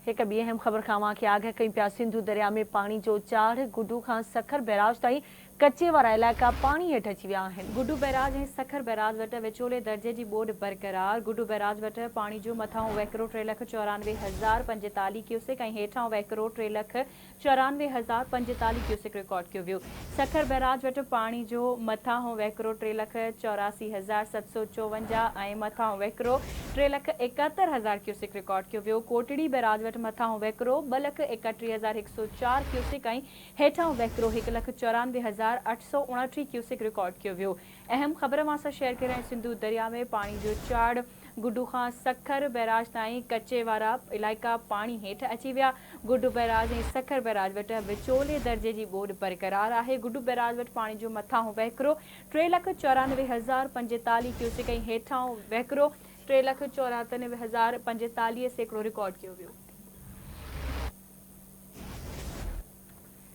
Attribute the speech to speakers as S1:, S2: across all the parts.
S1: एक ॿी अहम ख़बर खां खे आगाह कई पिया। सिंधु दरिया में पानी जो चाढ़ गुडू खां सखर बैराज ताईं कचे वारा इलाइक़ा पानी हेठि अची विया आहिनि।
S2: गुडू बैराज ऐं सखर बैराज वटि विचोले दर्जे जी ॿोॾि बरक़रार। गुडू बैराज वटि पाणी जो मथां वहिकिरो 3,94,045 क्यूसेक ऐं हेठां वहिकिरो 3,94,045 क्यूसेक रिकॉर्ड कयो वियो। सखर बैराज वटि पाणी जो मथां वहिकिरो 3,84,754 ऐं मथां वहिकिरो 3,71,000 क्यूसेक रिकॉर्ड कयो वियो। कोटड़ी बैराज वटि मथां वहिकिरो 2,31,104 क्यूसेक ऐं हेठां वहिकिरो 1,94,829 क्यूसेक रिकॉर्ड किया वियो। अहम ख़बर मां शेयर कर सिंधु दरिया में पानी जो चाड़ गुडू खां सखर बैराज ताईं कचे वारा इलाइक़ा पानी हेठि अची विया। गुडू बैराज ऐं सखर बैराज वटि विचोले दर्जे जी ॿोॾि बरक़रार आहे। गुडू बैराज वटि पानी जो मथां वहिकिरो 3,94,045 क्यूसेक ऐं हेठां वहिकिरो 3,94,045 सैकड़ो रिकॉर्ड कियो वियो।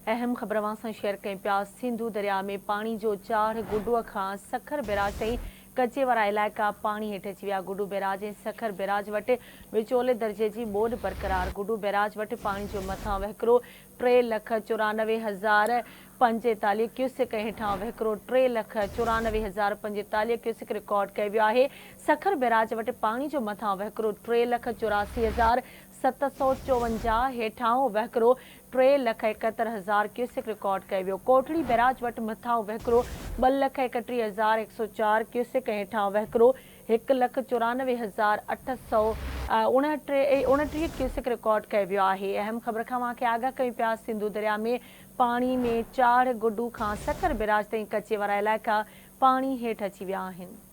S1: अहम ख़बर सां शेयर कई पिया। सिंधु दरिया में पानी जो चाढ़ गुडूअ खां सखर बैराज ताईं कचे वारा इलाइक़ा पानी हेठि अची विया। गुडू बैराज ऐं सखर बैराज वटि विचोले दर्जे जी ॿोॾि बरक़रार। गुडू बैराज वटि पानी जो मथां वहिकिरो 3,94,045 क्यूसेक हेठां वहिकिरो 3,94,045 क्यूसेक रिकॉर्ड कयो वियो आहे। सखर बैराज वटि पानी जो मथां वहिकिरो 3,84,754 हेठां वहिकिरो 3,71,000 क्यूसेक रिकॉर्ड कयो वियो। कोटड़ी बैराज वटि मथां वहिकिरो 2,31,104 क्यूसेक हेठां वहिकिरो 1,94,829 क्यूसेक रिकॉर्ड कयो वियो आहे। अहम ख़बर खां खे आगाह कई पिया। सिंधु दरिया में पानी में चाढ़ गुडू खां सखर बैराज ताईं कचे वारा इलाइक़ा पानी हेठि अची विया आहिनि।